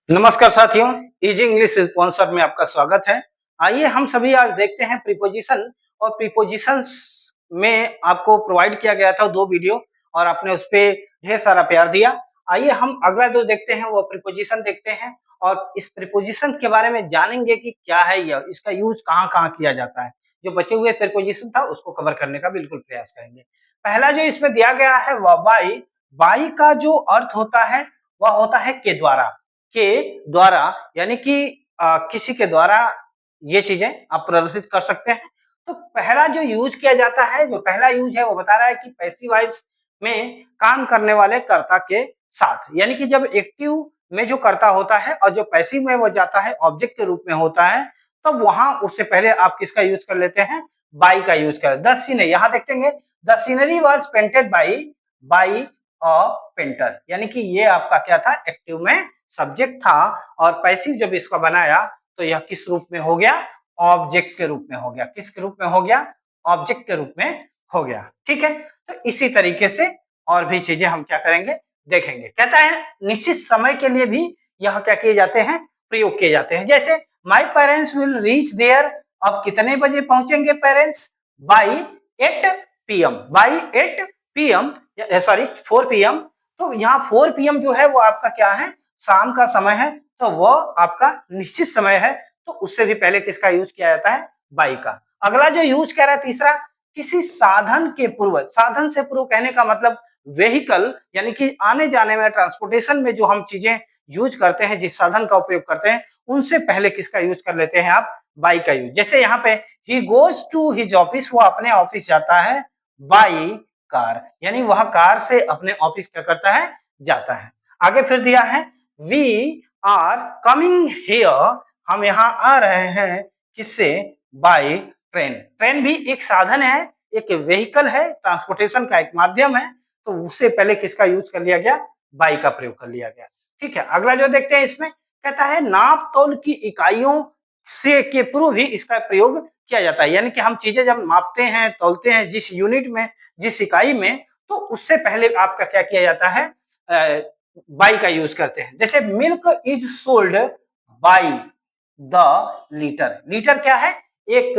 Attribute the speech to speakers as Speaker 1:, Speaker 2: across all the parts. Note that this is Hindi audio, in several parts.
Speaker 1: नमस्कार साथियों, इजी इंग्लिश स्पॉन्सर में आपका स्वागत है। आइए हम सभी आज देखते हैं प्रीपोजिशन और प्रीपोजिशंस में आपको प्रोवाइड किया गया था 2 वीडियो और आपने उस पे ढेर सारा प्यार दिया। आइए हम अगला जो देखते हैं वो प्रीपोजिशन देखते हैं और इस प्रीपोजिशन के बारे में जानेंगे कि क्या है यह, इसका यूज़ कहाँ-कहाँ किया जाता है। जो बचे हुए प्रीपोजिशन था उसको कवर करने का बिल्कुल प्रयास करेंगे। पहला जो इसमें दिया गया है वह बाय, बाय का जो अर्थ होता है वह होता है के द्वारा। के द्वारा यानी कि किसी के द्वारा ये चीजें आप प्रदर्शित कर सकते हैं। तो पहला जो यूज किया जाता है, जो पहला यूज है वो बता रहा है कि पैसिव वॉइस में काम करने वाले कर्ता के साथ, यानी कि जब एक्टिव में जो कर्ता होता है और जो पैसिव में वो जाता है ऑब्जेक्ट के रूप में होता है, तब वहां उससे पहले आप किसका यूज कर लेते हैं, बाई का यूज कर। द सीनरी यहां देखेंगे, the scenery was painted by by a painter, यानी कि ये आपका क्या था, एक्टिव में सब्जेक्ट था और पैसिव जब इसका बनाया तो यह किस रूप में हो गया, ऑब्जेक्ट के रूप में हो गया। किसके रूप में हो गया, ऑब्जेक्ट के रूप में हो गया। ठीक है, तो इसी तरीके से और भी चीजें हम क्या करेंगे, देखेंगे। कहता है निश्चित समय के लिए भी यह क्या किए जाते हैं, प्रयोग किए जाते हैं। जैसे my parents will reach there, अब कितने बजे पहुंचेंगे parents, by 8 PM, by 8 PM, sorry 4 PM। तो यहाँ 4 PM जो है वो आपका क्या है, शाम का समय है, तो वो आपका निश्चित समय है। तो उससे भी पहले किसका यूज किया जाता है, बाई का। अगला जो यूज कह रहा है तीसरा, किसी साधन के पूर्व, साधन से पूर्व कहने का मतलब व्हीकल, यानी कि आने जाने में ट्रांसपोर्टेशन में जो हम चीजें यूज करते हैं, जिस साधन का उपयोग करते हैं, उनसे पहले किसका यूज कर लेते हैं आप, बाई का यूज। जैसे यहाँ पे ही गोज टू हिज ऑफिस, वो अपने ऑफिस जाता है बाई कार, यानी वह कार से अपने ऑफिस क्या करता है, जाता है। आगे फिर दिया है वी आर कमिंग हियर, हम यहाँ आ रहे हैं किससे, बाय ट्रेन। ट्रेन भी एक साधन है, एक व्हीकल है, ट्रांसपोर्टेशन का एक माध्यम है, तो उससे पहले किसका यूज कर लिया गया, बाय का प्रयोग कर लिया गया। ठीक है, अगला जो देखते हैं इसमें कहता है नाप तौल की इकाइयों से के पूर्व भी इसका प्रयोग किया जाता है, यानी कि हम चीजें जब मापते हैं, तौलते हैं, जिस यूनिट में, जिस इकाई में, तो उससे पहले आपका क्या किया जाता है, बाई का यूज करते हैं। जैसे milk is sold by the litre. Litre क्या है, एक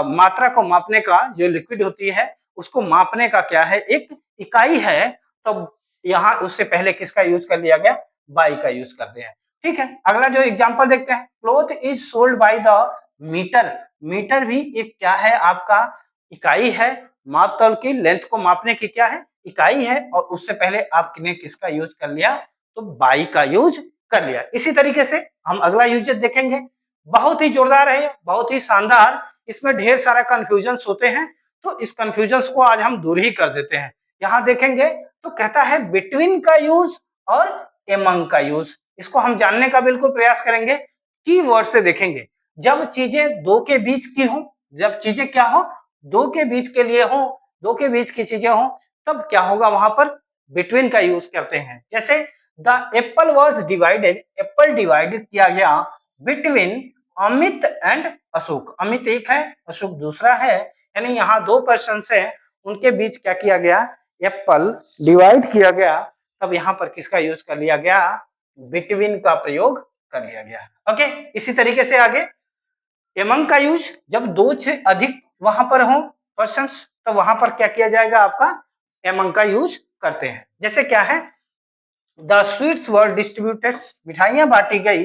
Speaker 1: मात्रा को मापने का, जो लिक्विड होती है उसको मापने का क्या है, एक इकाई है। तो यहाँ उससे पहले किसका यूज कर लिया गया, बाई का यूज करते हैं। ठीक है, अगला जो एग्जांपल देखते हैं, cloth is sold by the metre. Metre भी एक क्या है, आपका इकाई है, माप तौल की, लेंथ को मापने की क्या है, इकाई है, और उससे पहले आपने किसका यूज कर लिया, तो बाई का यूज कर लिया। इसी तरीके से हम अगला यूज देखेंगे, बहुत ही जोरदार है, बहुत ही शानदार। इसमें ढेर सारा कंफ्यूजन होते हैं, तो इस कंफ्यूजन को आज हम दूर ही कर देते हैं। यहाँ देखेंगे तो कहता है बिटवीन का यूज और एमंग का यूज, इसको हम जानने का बिल्कुल प्रयास करेंगे। की वर्ड से देखेंगे, जब चीजें दो के बीच की हो, जब चीजें क्या हो, दो के बीच के लिए हो, दो के बीच की चीजें हो, तब क्या होगा, वहां पर बिटवीन का यूज करते हैं। जैसे the Apple was divided, Apple divided किया गया बिटवीन अमित एंड अशोक। अमित एक है, अशोक दूसरा है, यानी यहाँ दो पर्सन है, उनके बीच क्या किया गया, एप्पल डिवाइड किया गया, तब यहाँ पर किसका यूज कर लिया गया, बिटवीन का प्रयोग कर लिया गया। ओके, इसी तरीके से आगे एमंग का यूज, जब दो से अधिक वहां पर हो पर्सन्स, तो वहां पर क्या किया जाएगा, आपका एमंग का यूज करते हैं। जैसे क्या है, द स्वीट्स वर डिस्ट्रीब्यूटेड, मिठाइयां बांटी गई,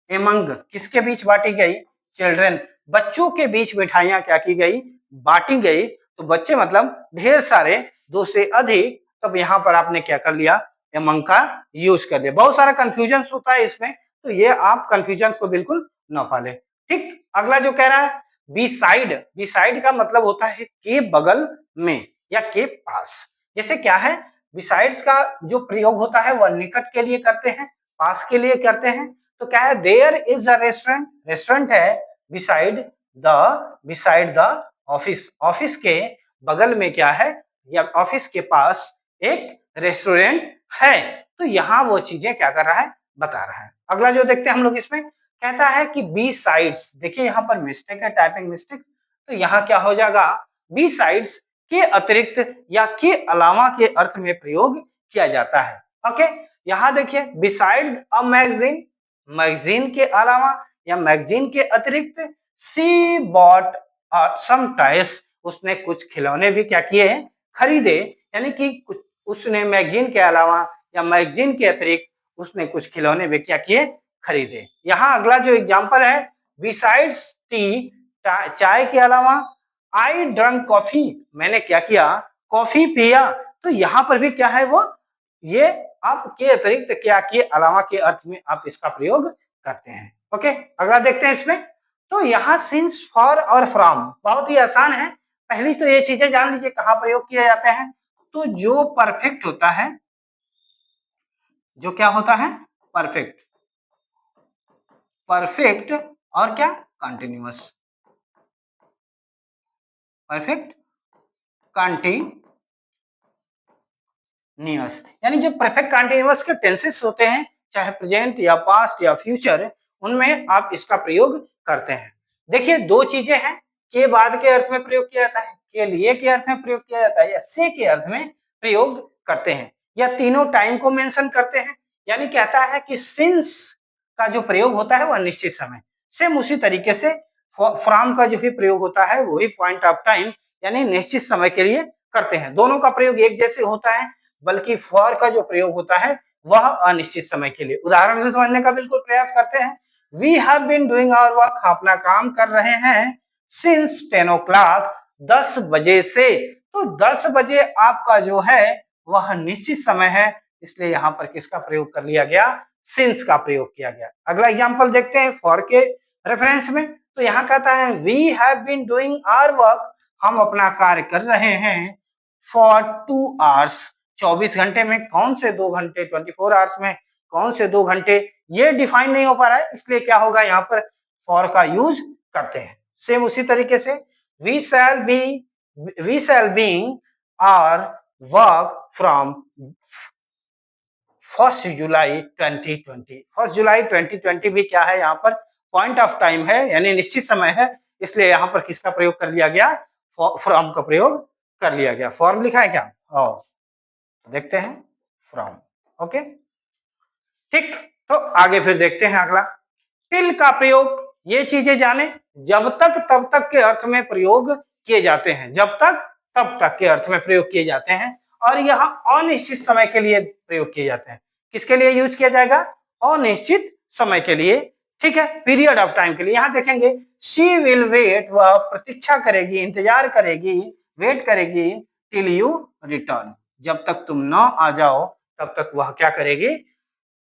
Speaker 1: एमंग किसके बीच बांटी गई, चिल्ड्रन, बच्चों के बीच मिठाइयां क्या की गई, बांटी गई। तो बच्चे मतलब ढेर सारे, दो से अधिक, तब यहाँ पर आपने क्या कर लिया, एमंग का यूज कर लिया। बहुत सारा कंफ्यूजन होता है इसमें, तो ये आप कंफ्यूजन को बिल्कुल न पाले। ठीक, अगला जो कह रहा है बी साइड, बी साइड का मतलब होता है के बगल में या के पास। जैसे क्या है, बिसाइड्स का जो प्रयोग होता है वह निकट के लिए करते हैं, पास के लिए करते हैं। तो क्या है, there is a restaurant, restaurant है बिसाइड द ऑफिस, ऑफिस के बगल में क्या है, या ऑफिस के पास एक रेस्टोरेंट है। तो यहाँ वो चीजें क्या कर रहा है, बता रहा है। अगला जो देखते हैं हम लोग, इसमें कहता है कि बी साइड्स, देखिए यहाँ पर मिस्टेक है, टाइपिंग मिस्टेक, तो यहाँ क्या हो जाएगा, बी साइड्स के अतिरिक्त या के अलावा के अर्थ में प्रयोग किया जाता है। ओके, यहां देखिए बिसाइड अ मैगजीन, मैगजीन के अलावा या मैगजीन के अतिरिक्त शी बॉट सम टॉयज, उसने कुछ खिलौने भी क्या किए, खरीदे। यानी कि उसने मैगजीन के अलावा या मैगजीन के अतिरिक्त उसने कुछ खिलौने भी क्या किए, खरीदे। यहाँ अगला जो एग्जांपल है, बिसाइड्स टी, चाय के अलावा, आई ड्रंक कॉफी, मैंने क्या किया, कॉफी पिया। तो यहाँ पर भी क्या है वो, ये आपके अतिरिक्त क्या के अलावा के अर्थ में आप इसका प्रयोग करते हैं। ओके, अगला देखते हैं इसमें। तो यहाँ सिंस, फॉर और फ्रॉम बहुत ही आसान है। पहली तो ये चीजें जान लीजिए कहाँ प्रयोग किए जाते हैं। तो जो परफेक्ट होता है, जो क्या होता है, परफेक्ट, परफेक्ट और क्या, कंटिन्यूअस, परफेक्ट कंटिन्यूअस, यानी जो परफेक्ट कंटिन्यूअस के टेंसेस होते हैं, चाहे प्रेजेंट या पास्ट या फ्यूचर, उनमें आप इसका प्रयोग करते हैं। देखिए दो चीजें हैं, के बाद के अर्थ में प्रयोग किया जाता है, के लिए के अर्थ में प्रयोग किया जाता है, या से के अर्थ में प्रयोग करते हैं, या तीनों टाइम को मेंशन करते हैं। यानी कहता है कि सिंस का जो प्रयोग होता है वह निश्चित समय, सेम उसी तरीके से फ्रॉम का जो भी प्रयोग होता है वही पॉइंट ऑफ टाइम यानी निश्चित समय के लिए करते हैं। दोनों का प्रयोग एक जैसे होता है, बल्कि फॉर का जो प्रयोग होता है वह अनिश्चित समय के लिए। उदाहरण से समझने का बिल्कुल प्रयास करते हैं। We have been doing our work, अपना काम कर रहे हैं, सिंस 10 o'clock, 10 बजे से। तो 10 बजे आपका जो है वह निश्चित समय है, इसलिए यहाँ पर किसका प्रयोग कर लिया गया, सिंस का प्रयोग किया गया। अगला एग्जांपल देखते हैं फॉर के रेफरेंस में। तो यहाँ कहता है we have been doing our work, हम अपना कार्य कर रहे हैं, फॉर 2 hours, 24 घंटे में। कौन से 2 घंटे, 24 आवर्स में कौन से 2 घंटे, ये डिफाइन नहीं हो पा रहा है, इसलिए क्या होगा, यहाँ पर फॉर का यूज करते हैं। सेम उसी तरीके से we shall be our work from 1 जुलाई 2020। 1 जुलाई 2020 भी क्या है, यहाँ पर पॉइंट ऑफ टाइम है, यानी निश्चित समय है, इसलिए यहाँ पर किसका प्रयोग कर लिया गया, फ्रॉम का प्रयोग कर लिया गया। फॉर्म लिखा है क्या, देखते हैं फ्रॉम। ओके, ठीक। तो आगे फिर देखते हैं अगला, टिल का प्रयोग। ये चीजें जाने, जब तक तब तक के अर्थ में प्रयोग किए जाते हैं, जब तक तब तक के अर्थ में प्रयोग किए जाते हैं, और यह अनिश्चित समय के लिए प्रयोग किए जाते हैं। किसके लिए यूज किया जाएगा, अनिश्चित समय के लिए, ठीक है, पीरियड ऑफ टाइम के लिए। यहां देखेंगे शी विल वेट, वह प्रतीक्षा करेगी, इंतजार करेगी, वेट करेगी, टिल यू रिटर्न, जब तक तुम न आ जाओ तब तक वह क्या करेगी,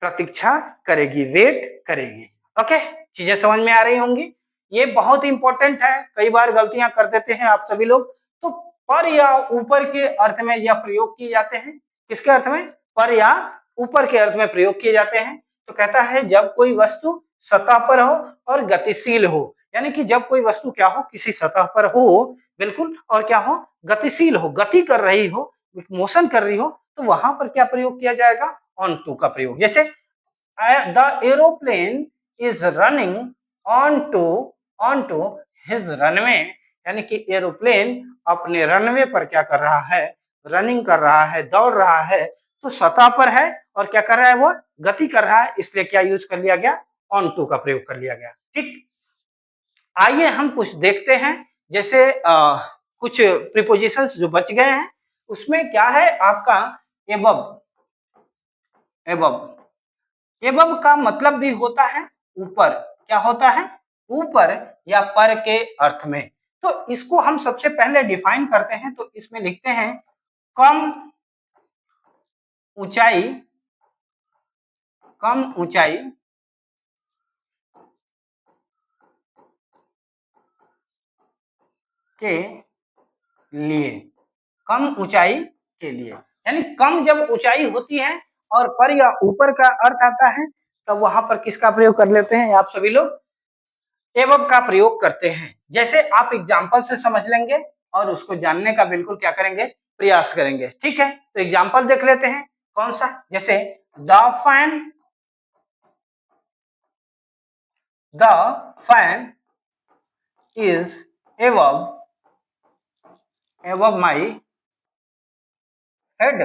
Speaker 1: प्रतीक्षा करेगी, वेट करेगी। ओके, चीजें समझ में आ रही होंगी। ये बहुत इंपॉर्टेंट है, कई बार गलतियां कर देते हैं आप सभी लोग। तो पर या ऊपर के अर्थ में यह प्रयोग किए जाते हैं, किसके अर्थ में, पर या ऊपर के अर्थ में प्रयोग किए जाते हैं। तो कहता है जब कोई वस्तु सतह पर हो और गतिशील हो, यानी कि जब कोई वस्तु क्या हो, किसी सतह पर हो, बिल्कुल, और क्या हो, गतिशील हो, गति कर रही हो, मोशन कर रही हो, तो वहां पर क्या प्रयोग किया जाएगा, ऑन टू का प्रयोग। जैसे the aeroplane is running on to his runway, यानी कि एरोप्लेन अपने रनवे पर क्या कर रहा है, रनिंग कर रहा है, दौड़ रहा है। तो सतह पर है और क्या कर रहा है, वो गति कर रहा है, इसलिए क्या यूज कर लिया गया, ऑन टू का प्रयोग कर लिया गया। ठीक, आइए हम कुछ देखते हैं। जैसे कुछ प्रीपोजिशंस जो बच गए हैं, उसमें क्या है आपका एबव। एबव, एबव का मतलब भी होता है ऊपर, क्या होता है, ऊपर या पर के अर्थ में। तो इसको हम सबसे पहले डिफाइन करते हैं। तो इसमें लिखते हैं कम ऊंचाई, कम ऊंचाई के लिए, कम ऊंचाई के लिए, यानी कम जब ऊंचाई होती है और पर या ऊपर का अर्थ आता है, तब वहां पर किसका प्रयोग कर लेते हैं आप सभी लोग, एवब का प्रयोग करते हैं। जैसे आप एग्जाम्पल से समझ लेंगे और उसको जानने का बिल्कुल क्या करेंगे, प्रयास करेंगे। ठीक है, तो एग्जाम्पल देख लेते हैं कौन सा। जैसे the fan is एवब my head,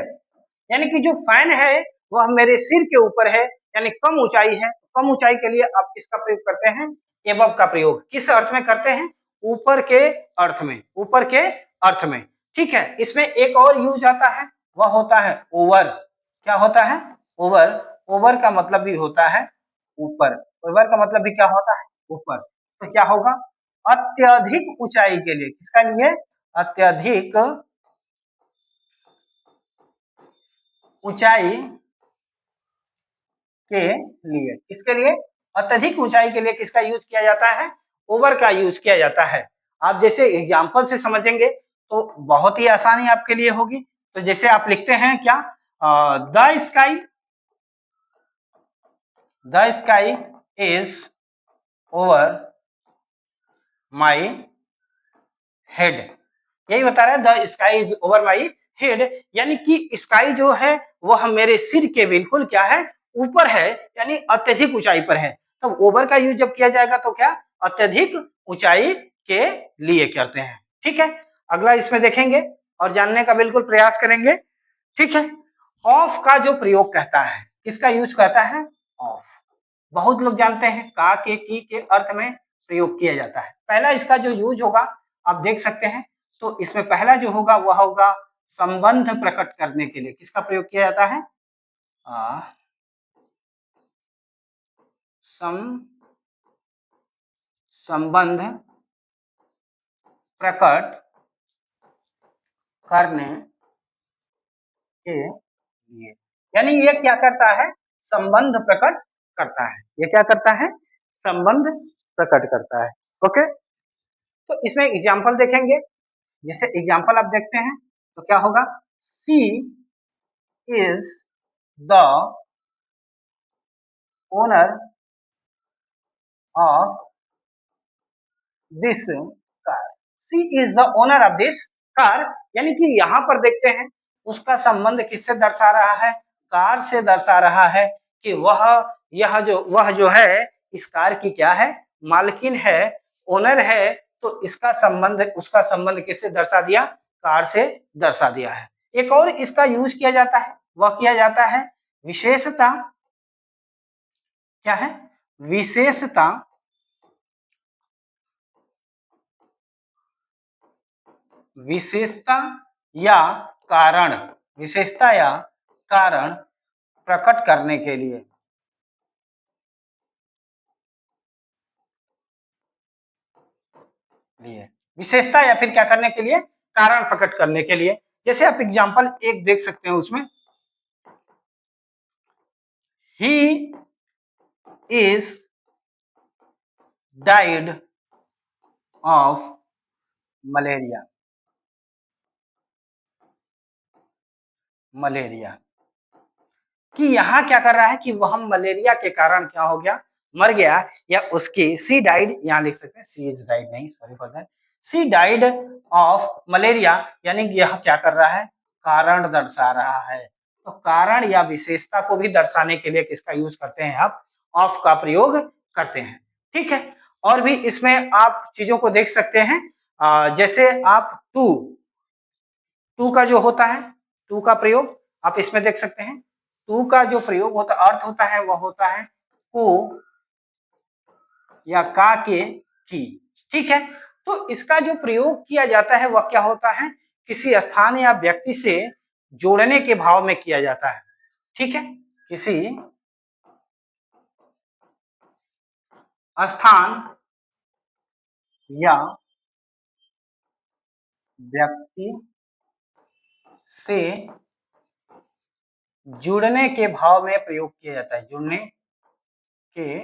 Speaker 1: यानी कि जो फैन है वह मेरे सिर के ऊपर है, यानी कम ऊंचाई है, कम ऊंचाई के लिए आप किसका प्रयोग करते हैं? एबव का प्रयोग। किस अर्थ में करते हैं? ऊपर के अर्थ में, ऊपर के अर्थ में। ठीक है, इसमें एक और यूज आता है, वह होता है ओवर। क्या होता है? ओवर। ओवर का मतलब भी होता है ऊपर। ओवर का मतलब भी क्या होता है? ऊपर। तो क्या होगा? अत्यधिक ऊंचाई के लिए, किसका लिए? अत्यधिक ऊंचाई के लिए। किसके लिए? अत्यधिक ऊंचाई के लिए किसका यूज किया जाता है? ओवर का यूज किया जाता है। आप जैसे एग्जाम्पल से समझेंगे तो बहुत ही आसानी आपके लिए होगी। तो जैसे आप लिखते हैं क्या? The sky, the sky is over my head. यही बता रहा है, the sky is over my head, यानी कि स्काई जो है वह मेरे सिर के बिल्कुल क्या है? ऊपर है, यानी अत्यधिक ऊंचाई पर है। तो ओवर का यूज जब किया जाएगा तो क्या? अत्यधिक ऊंचाई के लिए करते हैं। ठीक है, अगला इसमें देखेंगे और जानने का बिल्कुल प्रयास करेंगे। ठीक है, ऑफ का जो प्रयोग कहता है, किसका यूज कहता है? ऑफ। बहुत लोग जानते हैं का के की के अर्थ में प्रयोग किया जाता है। पहला इसका जो यूज होगा आप देख सकते हैं, तो इसमें पहला जो होगा वह होगा संबंध प्रकट करने के लिए। किसका प्रयोग किया जाता है? संबंध प्रकट करने के लिए, यानी ये क्या करता है? संबंध प्रकट करता है। ये क्या करता है? संबंध प्रकट करता है। ओके, तो इसमें एग्जाम्पल देखेंगे। जैसे एग्जाम्पल आप देखते हैं तो क्या होगा? She is the owner of this car. She is the owner of this car, यानी कि यहाँ पर देखते हैं उसका संबंध किससे दर्शा रहा है? कार से दर्शा रहा है कि वह जो है इस कार की क्या है? मालकिन है, ओनर है। तो इसका संबंध, उसका संबंध किससे दर्शा दिया? कार से दर्शा दिया है। एक और इसका यूज किया जाता है, वह किया जाता है विशेषता। क्या है? विशेषता। विशेषता या कारण, विशेषता या कारण प्रकट करने के लिए। विशेषता या फिर क्या करने के लिए? कारण प्रकट करने के लिए। जैसे आप एग्जांपल एक देख सकते हैं उसमें, he is died of malaria. Malaria कि यहाँ क्या कर रहा है कि वह मलेरिया के कारण क्या हो गया? मर गया, या उसकी सी डाइड, यहाँ लिख सकते हैं सी इज डाइड नहीं, sorry for that, she died of malaria, यानी कि यह क्या कर रहा है? कारण दर्शा रहा है। तो कारण या विशेषता को भी दर्शाने के लिए किसका यूज करते हैं? आप ऑफ का प्रयोग करते हैं। ठीक है, और भी इसमें आप चीजों को देख सकते हैं। जैसे आप टू का जो होता है, टू का प्रयोग आप इसमें देख सकते हैं। टू का जो प्रयोग होता, अर्थ होता है, वह होता है को या का के की। ठीक है, तो इसका जो प्रयोग किया जाता है वह क्या होता है? किसी स्थान या व्यक्ति से जोड़ने के भाव में किया जाता है। ठीक है, किसी स्थान या व्यक्ति से जुड़ने के भाव में प्रयोग किया जाता है। जुड़ने के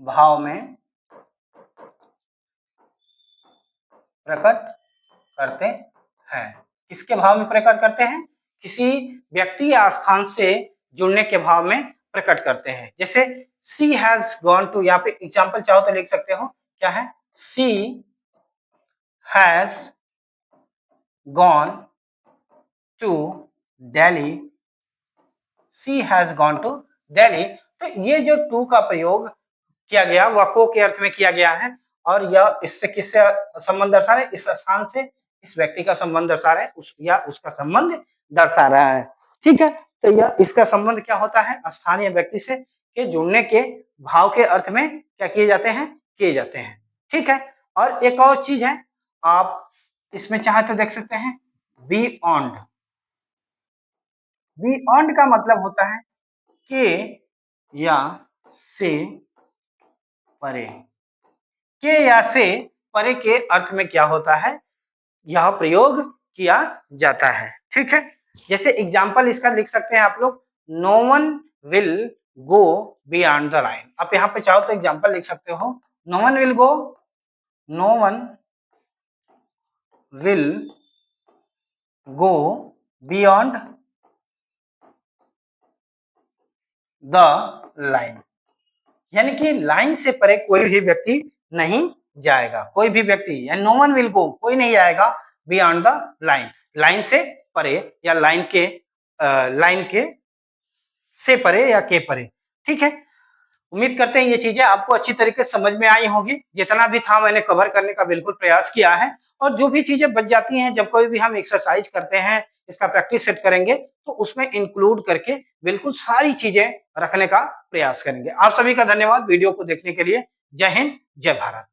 Speaker 1: भाव में प्रकट करते हैं। किसके भाव में प्रकट करते हैं? किसी व्यक्ति या स्थान से जुड़ने के भाव में प्रकट करते हैं। जैसे सी हैज गॉन टू, यहाँ पे एग्जाम्पल चाहो तो लिख सकते हो। क्या है? She has gone to Delhi. She has gone to Delhi. तो ये जो टू का प्रयोग किया गया वह को के अर्थ में किया गया है, और यह इससे किससे संबंध दर्शा रहा है? इस स्थान से इस व्यक्ति का संबंध दर्शा रहा है, उस या उसका संबंध दर्शा रहा है। ठीक है, तो यह इसका संबंध क्या होता है? स्थानीय व्यक्ति से, के जुड़ने के भाव के अर्थ में क्या किए जाते हैं, किए जाते हैं। ठीक है। और एक और चीज है, आप इसमें चाहे तो देख सकते हैं, बियॉन्ड। बियॉन्ड का मतलब होता है के या से परे। के या से परे के अर्थ में क्या होता है, यह प्रयोग किया जाता है। ठीक है। जैसे एग्जाम्पल इसका लिख सकते हैं आप लोग, no one will go beyond the line. आप यहाँ पे चाहो तो एग्जाम्पल लिख सकते हो, no one will go, no one will go beyond the line. यानी कि लाइन से परे कोई भी व्यक्ति नहीं जाएगा, कोई भी व्यक्ति, यानी नो वन विल गो, कोई नहीं जाएगा बियॉन्ड द लाइन, लाइन से परे या लाइन के से परे या के परे। ठीक है। उम्मीद करते हैं ये चीजें आपको अच्छी तरीके से समझ में आई होंगी। जितना भी था मैंने कवर करने का बिल्कुल प्रयास किया है, और जो भी चीजें बच जाती हैं जब कोई भी हम एक्सरसाइज करते हैं, इसका प्रैक्टिस सेट करेंगे, तो उसमें इंक्लूड करके बिल्कुल सारी चीजें रखने का प्रयास करेंगे। आप सभी का धन्यवाद वीडियो को देखने के लिए। जय हिंद, जय भारत।